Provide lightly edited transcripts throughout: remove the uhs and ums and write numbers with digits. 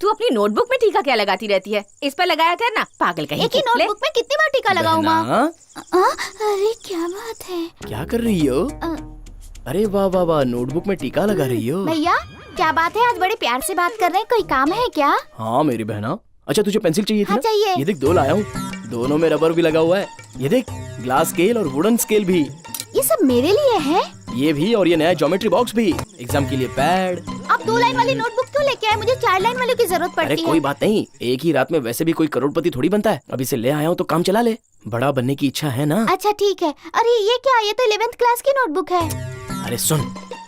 तू अपनी नोटबुक में टीका क्या लगाती रहती है? इस पर लगाया कर ना, पागल कहीं। एक ही नोटबुक में कितनी बार टीका लगाऊं माँ? अरे क्या बात है? क्या कर रही हो? अरे वाह वाह वाह, नोटबुक में टीका लगा रही हो। भैया क्या बात है, आज बड़े प्यार से बात कर रहे हैं, कोई काम है क्या? हाँ मेरी बहना। अच्छा तुझे पेंसिल चाहिए थी? हाँ, ना? चाहिए। ये देख 2 लाया हूँ, दोनों में रबर भी लगा हुआ है। ये देख, ग्लास स्केल और वुडन स्केल भी। ये सब मेरे लिए है? ये भी, और ये नया ज्योमेट्री बॉक्स भी, एग्जाम के लिए पैड। आप 2 लाइन वाली नोटबुक क्यों लेके आए? मुझे 4 लाइन वाली की जरूरत अरे पड़ती है। कोई बात नहीं, एक ही रात में वैसे भी कोई करोड़पति थोड़ी बनता है। अब इसे ले आया हूँ तो काम चला ले। बड़ा बनने की इच्छा है ना? अच्छा ठीक है। अरे ये क्या, ये तो 11th क्लास की नोटबुक है। अरे सुन,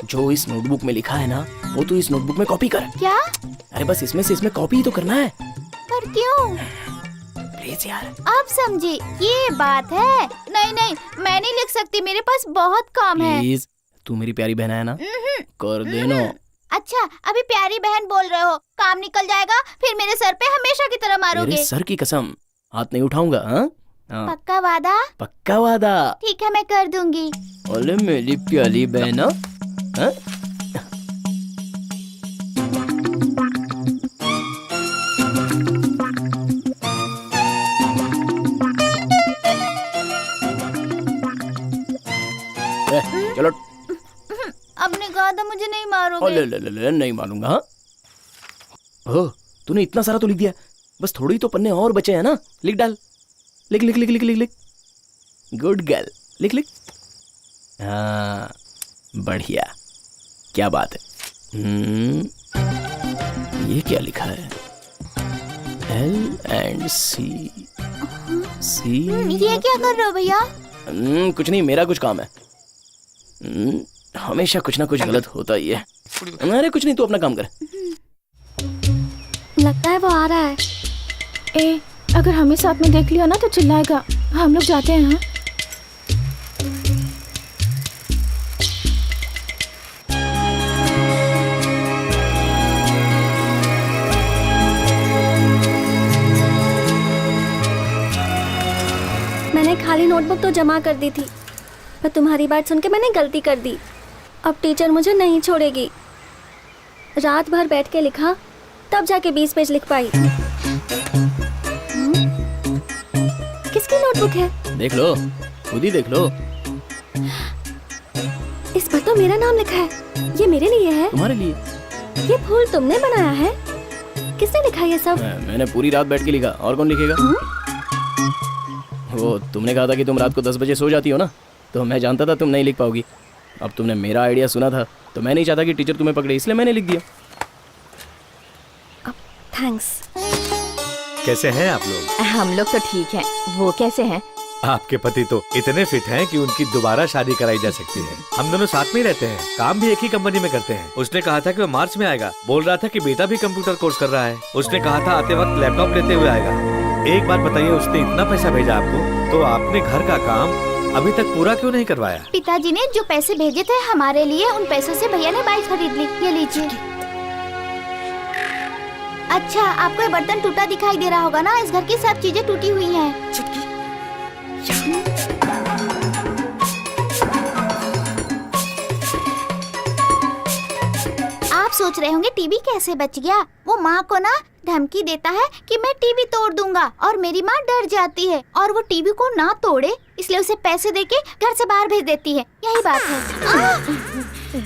जो इस नोटबुक में लिखा है ना, वो तू इस नोटबुक में कॉपी कर। क्या? अरे बस इसमें से इसमें कॉपी ही तो करना है। पर क्यों? प्लीज यार। आप समझे, ये बात है। नहीं नहीं, मैं नहीं लिख सकती, मेरे पास बहुत काम है। प्लीज, तू मेरी प्यारी बहन है ना, कर देना। अच्छा, अभी प्यारी बहन बोल रहे हो, काम निकल जाएगा फिर मेरे सर पे हमेशा की तरह मारोगे। मेरे सर की कसम, हाथ नहीं उठाऊंगा। हाँ? पक्का वादा? पक्का वादा। ठीक है, मैं कर दूंगी। अरे मेरी प्यारी बहन। हाँ? चलो। आपने कहा था मुझे नहीं मारोगे। ले ले ले ले, नहीं मारूंगा। हाँ? ओह, तूने इतना सारा तो लिख दिया, बस थोड़ी तो पन्ने और बचे हैं ना। लिख डाल, लिख लिख लिख लिख लिख लिख। गुड गर्ल, लिख लिख। हाँ बढ़िया, क्या बात है। ये क्या लिखा है? L&C। ये क्या कर रहे हो भैया? कुछ नहीं, मेरा कुछ काम है। हमेशा कुछ ना कुछ गलत होता ही है। अरे कुछ नहीं, तू अपना काम कर। लगता है वो आ रहा है। ए, अगर हमें साथ में देख लिया ना तो चिल्लाएगा। हम लोग जाते हैं। हाँ? मैंने खाली नोटबुक तो जमा कर दी थी, पर तुम्हारी बात सुन के मैंने गलती कर दी। अब टीचर मुझे नहीं छोड़ेगी। रात भर बैठ के लिखा, तब जाके 20 पेज लिख पाई। किसकी नोटबुक है? देख लो, खुद ही देख लो। इस पर तो मेरा नाम लिखा है। ये मेरे लिए है? तुम्हारे लिए। ये फूल तुमने बनाया है? किसने लिखा ये सब? मैंने पूरी रात बैठ के लिखा, और कौन लिखेगा? वो तुमने कहा था कि तुम रात को 10 बजे सो जाती हो ना, तो मैं जानता था तुम नहीं लिख पाओगी। अब तुमने मेरा आइडिया सुना था, तो मैं नहीं चाहता कि टीचर तुम्हें पकड़े, इसलिए मैंने लिख दिया। थैंक्स। कैसे हैं आप लोग? हम लोग तो ठीक हैं। वो कैसे हैं? आपके पति तो इतने फिट हैं कि उनकी दोबारा शादी कराई जा सकती है। हम दोनों साथ में ही रहते हैं, काम भी एक ही कंपनी में करते हैं। उसने कहा था कि वो मार्च में आएगा। बोल रहा था कि बेटा भी कंप्यूटर कोर्स कर रहा है। उसने कहा था आते वक्त लैपटॉप लेते हुए आएगा। एक बात बताइए, उसने इतना पैसा भेजा आपको, तो आपने घर का काम अभी तक पूरा क्यों नहीं करवाया? पिताजी ने जो पैसे भेजे थे हमारे लिए, उन पैसों से भैया ने बाइक खरीद ली। ये लीजिए। अच्छा, आपको ये बर्तन टूटा दिखाई दे रहा होगा ना? इस घर की सब चीजें टूटी हुई हैं। चुटकी। आप सोच रहे होंगे टीवी कैसे बच गया। वो माँ को ना धमकी देता है कि मैं टीवी तोड़ दूंगा, और मेरी माँ डर जाती है और वो टीवी को ना तोड़े इसलिए उसे पैसे देके घर से बाहर भेज देती है। यही बात है।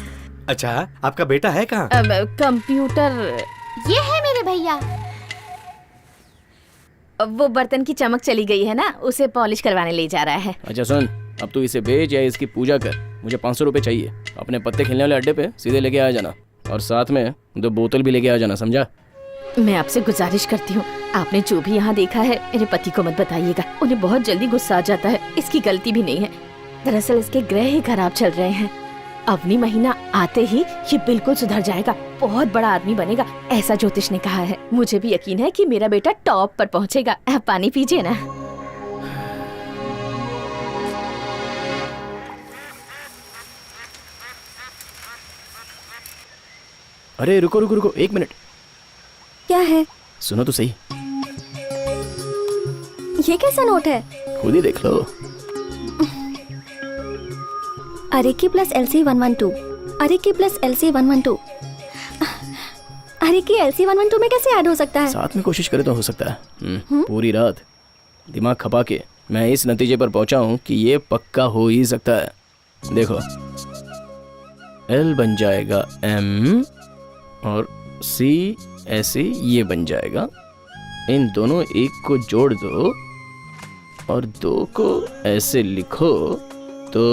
अच्छा, आपका बेटा है कहाँ? कंप्यूटर। ये है मेरे भैया। वो बर्तन की चमक चली गई है ना, उसे पॉलिश करवाने ले जा रहा है। अच्छा सुन, अब तू इसे बेच या इसकी पूजा कर। मुझे 500 रुपए चाहिए। अपने पत्ते खेलने वाले अड्डे पे सीधे लेके आ जाना, और साथ में 2 बोतल भी लेके आ जाना, समझा? मैं आपसे गुजारिश करती हूँ, आपने जो भी यहाँ देखा है मेरे पति को मत बताइएगा। उन्हें बहुत जल्दी गुस्सा आ जाता है। इसकी गलती भी नहीं है, दरअसल इसके ग्रह ही खराब चल रहे हैं। अवनी महीना आते ही ये बिल्कुल सुधर जाएगा, बहुत बड़ा आदमी बनेगा, ऐसा ज्योतिष ने कहा है। मुझे भी यकीन है कि मेरा बेटा टॉप पर पहुँचेगा। आप पानी पीजिए ना। अरे रुको रुको रुको, 1 मिनट। क्या है? सुनो तो सही। ये कैसा नोट है? खुद ही देख लो। अरेकी प्लस LC 112, अरेकी प्लस LC 112। अरे कि LC112 में कैसे ऐड हो सकता है? साथ में कोशिश करे तो हो सकता है। पूरी रात दिमाग खपा के मैं इस नतीजे पर पहुंचा हूं कि ये पक्का हो ही सकता है। देखो, L बन जाएगा M और C ऐसे ये बन जाएगा। इन दोनों एक को जोड़ दो और 2 को ऐसे लिखो तो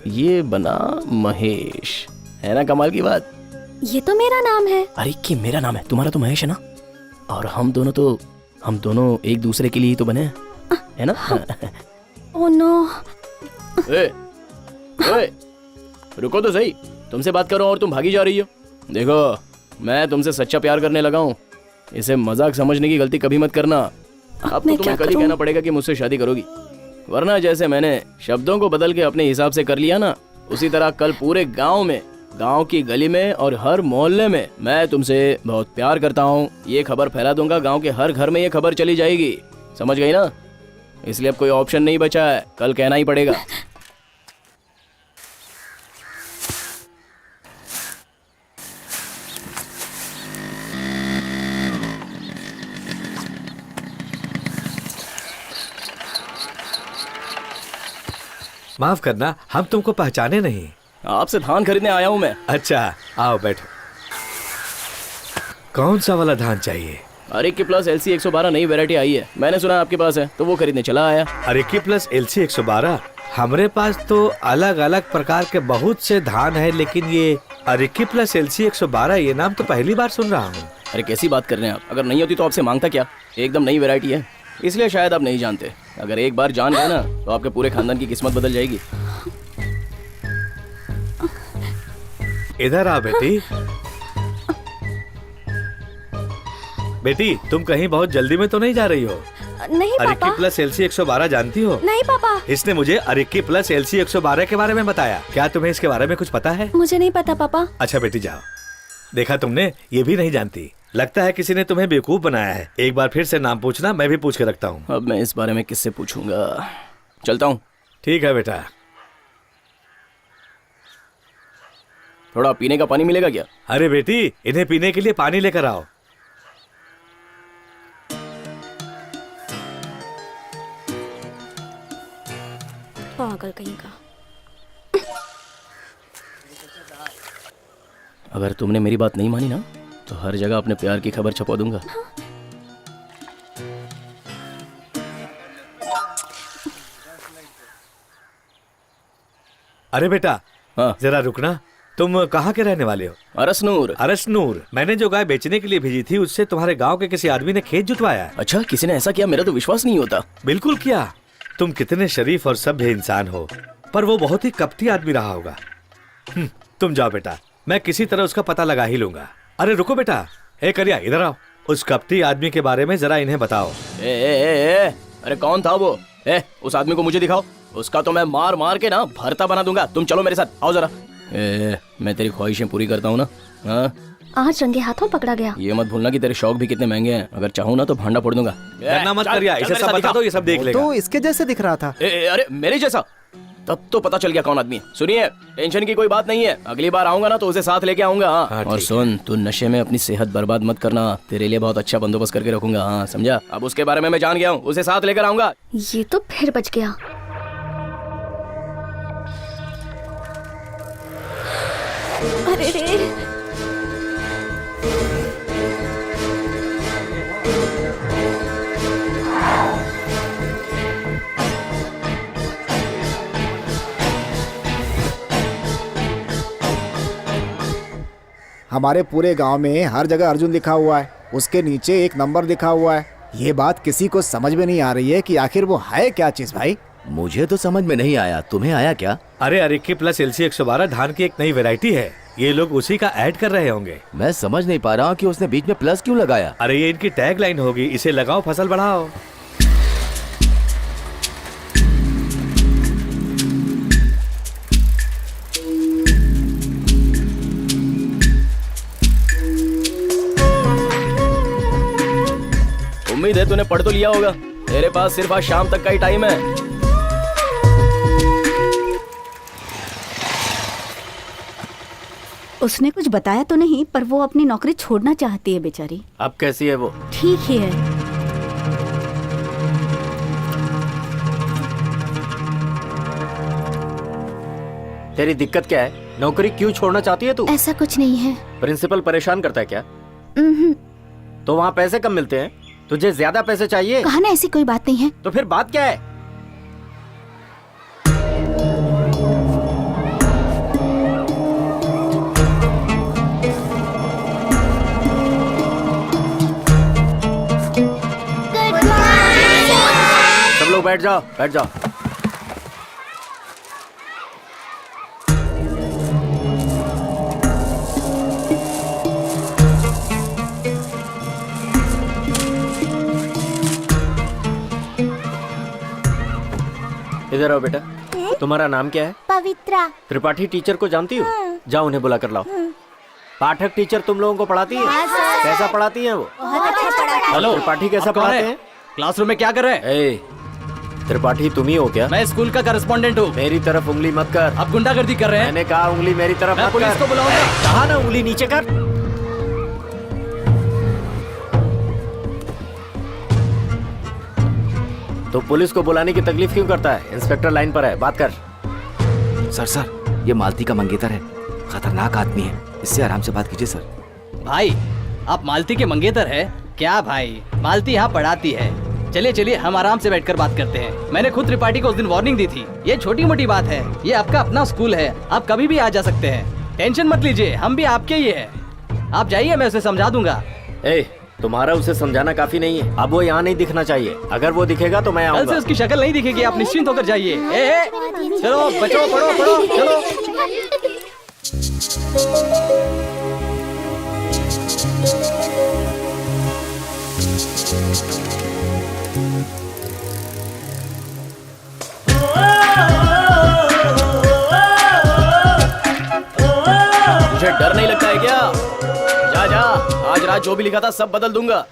ये बना महेश। है ना कमाल की बात? ये तो मेरा नाम है। अरे कि मेरा नाम है, तुम्हारा तो महेश है ना। और हम दोनों एक दूसरे के लिए ही तो बने हैं, है ना? Oh no. ए, ओए, रुको तो सही, तुमसे बात करो और तुम भागी जा रही हो। देखो, मैं तुमसे सच्चा प्यार करने लगा हूँ। इसे मजाक समझने की गलती कभी मत करना। अब तो मैं तुम्हें क्या कल ही करूं? कहना पड़ेगा कि मुझसे शादी करोगी, वरना जैसे मैंने शब्दों को बदल के अपने हिसाब से कर लिया ना, उसी तरह कल पूरे गांव में, गांव की गली में और हर मोहल्ले में मैं तुमसे बहुत प्यार करता हूँ ये खबर फैला दूंगा। गांव के हर घर में ये खबर चली जाएगी, समझ गई ना? इसलिए अब कोई ऑप्शन नहीं बचा है, कल कहना ही पड़ेगा। माफ करना, हम तुमको पहचाने नहीं। आपसे धान खरीदने आया हूँ मैं। अच्छा, आओ बैठो। कौन सा वाला धान चाहिए? अरे की प्लस LC 112 नई वैरायटी आई है, मैंने सुना आपके पास है तो वो खरीदने चला आया। अरेकी प्लस LC 112? हमरे पास तो अलग अलग प्रकार के बहुत से धान है, लेकिन ये अरेकी प्लस LC 112 ये नाम तो पहली बार सुन रहा हूँ। अरे कैसी बात कर रहे हैं आप? अगर नहीं होती तो आपसे मांगता क्या? एकदम नई वैरायटी है, इसलिए शायद आप नहीं जानते। अगर एक बार जान गए ना तो आपके पूरे खानदान की किस्मत बदल जाएगी। इधर आ बेटी। बेटी, तुम कहीं बहुत जल्दी में तो नहीं जा रही हो? नहीं अरेकी पापा। प्लस LC 112 जानती हो? नहीं पापा, इसने मुझे अरेकी प्लस LC 112 के बारे में बताया। क्या तुम्हें इसके बारे में कुछ पता है? मुझे नहीं पता पापा। अच्छा बेटी जाओ। देखा तुमने, ये भी नहीं जानती। लगता है किसी ने तुम्हें बेवकूफ बनाया है। एक बार फिर से नाम पूछना, मैं भी पूछ के रखता हूँ। अब मैं इस बारे में किससे पूछूंगा? चलता हूँ। ठीक है बेटा। थोड़ा पीने का पानी मिलेगा क्या? अरे बेटी, इन्हें पीने के लिए पानी लेकर आओ। पागल कहीं का। अगर तुमने मेरी बात नहीं मानी ना तो हर जगह अपने प्यार की खबर छपा दूंगा। अरे बेटा, हाँ, जरा रुकना। तुम कहाँ के रहने वाले हो? अरसनूर। अरसनूर। मैंने जो गाय बेचने के लिए भेजी थी, उससे तुम्हारे गांव के किसी आदमी ने खेत जुतवाया। अच्छा, किसी ने ऐसा किया? मेरा तो विश्वास नहीं होता। बिल्कुल किया। तुम कितने शरीफ और सभ्य इंसान हो, पर वो बहुत ही कपटी आदमी रहा होगा। तुम जाओ बेटा, मैं किसी तरह उसका पता लगा ही लूंगा। अरे रुको बेटा, ए करिया इधर आओ। उस कपटी आदमी के बारे में जरा इन्हें बताओ। ए, अरे कौन था वो? उस आदमी को मुझे दिखाओ, उसका तो मैं मार मार के ना भरता बना दूंगा। तुम चलो मेरे साथ, आओ जरा। मैं तेरी ख्वाहिशें पूरी करता हूँ ना। हाँ, आज रंगे हाथों पकड़ा गया। ये मत भूलना कि तेरे शौक भी कितने महंगे हैं। अगर चाहूँ ना तो भांडा फोड़ दूंगा। डरना मत करिया, इसे सब बता दो, ये सब देख लेगा। तो इसके जैसे दिख रहा था। अरे मेरे जैसा? तब तो पता चल गया कौन आदमी है। सुनिए, टेंशन की कोई बात नहीं है। अगली बार आऊंगा ना तो उसे साथ लेके आऊंगा। हाँ, और ठीक सुन, तू नशे में अपनी सेहत बर्बाद मत करना। तेरे लिए बहुत अच्छा बंदोबस्त करके रखूंगा। हाँ समझा? अब उसके बारे में मैं जान गया हूँ, उसे साथ लेकर आऊंगा। ये तो फिर बच गया। अरे रे, हमारे पूरे गांव में हर जगह अर्जुन लिखा हुआ है, उसके नीचे एक नंबर लिखा हुआ है। ये बात किसी को समझ में नहीं आ रही है कि आखिर वो है क्या चीज भाई। मुझे तो समझ में नहीं आया, तुम्हें आया क्या? अरे अरेकी प्लस LC 112 धान की एक नई वैरायटी है। ये लोग उसी का ऐड कर रहे होंगे। मैं समझ नहीं पा रहा हूँ कि उसने बीच में प्लस क्यों लगाया। अरे ये इनकी टैग लाइन होगी, इसे लगाओ फसल बढ़ाओ। उम्मीद है तूने पढ़ तो लिया होगा। तेरे पास सिर्फ आज शाम तक का ही टाइम है। उसने कुछ बताया तो नहीं, पर वो अपनी नौकरी छोड़ना चाहती है बेचारी। अब कैसी है वो? ठीक ही है। तेरी दिक्कत क्या है? नौकरी क्यों छोड़ना चाहती है तू? ऐसा कुछ नहीं है। प्रिंसिपल परेशान करता है क्या? उम्हूं, तो वहाँ पैसे कम मिलते हैं, तुझे ज्यादा पैसे चाहिए? कहा ना ऐसी कोई बात नहीं है। तो फिर बात क्या है? सब लोग बैठ जाओ, बैठ जाओ। इधर आओ बेटा। तुम्हारा नाम क्या है? पवित्रा। त्रिपाठी टीचर को जानती हो? जाओ उन्हें बुला कर लाओ। पाठक टीचर तुम लोगों को पढ़ाती है? कैसा पढ़ाती है वो? हेलो, त्रिपाठी कैसा पढ़ाते हैं? क्लासरूम में क्या कर रहे हैं? ए, त्रिपाठी तुम ही हो क्या? मैं स्कूल का करस्पॉन्डेंट हूँ। मेरी तरफ उंगली मत कर। आप गुंडागर्दी कर रहे हैं। मैंने कहा उंगली मेरी तरफ मैं मत पुलिस कर। को बुलाऊंगा। कहा ना उंगली नीचे कर। तो पुलिस को बुलाने की तकलीफ क्यों करता है? इंस्पेक्टर लाइन पर है, बात कर। सर, ये मालती का मंगेतर है, खतरनाक आदमी है, इससे आराम से बात कीजिए सर। भाई, आप मालती के मंगेतर है क्या? भाई, मालती यहाँ पढ़ाती है। चलिए चलिए, हम आराम से बैठकर बात करते हैं। मैंने खुद त्रिपाठी को उस दिन वार्निंग दी थी। ये छोटी मोटी बात है, ये आपका अपना स्कूल है, आप कभी भी आ जा सकते हैं। टेंशन मत लीजिए, हम भी आपके ही है। आप जाइए, मैं उसे समझा दूंगा। तुम्हारा उसे समझाना काफी नहीं है। अब वो यहाँ नहीं दिखना चाहिए। अगर वो दिखेगा तो मैं कल आऊंगा। से उसकी शक्ल नहीं दिखेगी, आप निश्चिंत होकर जाइए। चलो बच्चों, पढ़ो पढ़ो, चलो। तुझे डर नहीं लगता है क्या? जा जा, आज रात जो भी लिखा था सब बदल दूंगा।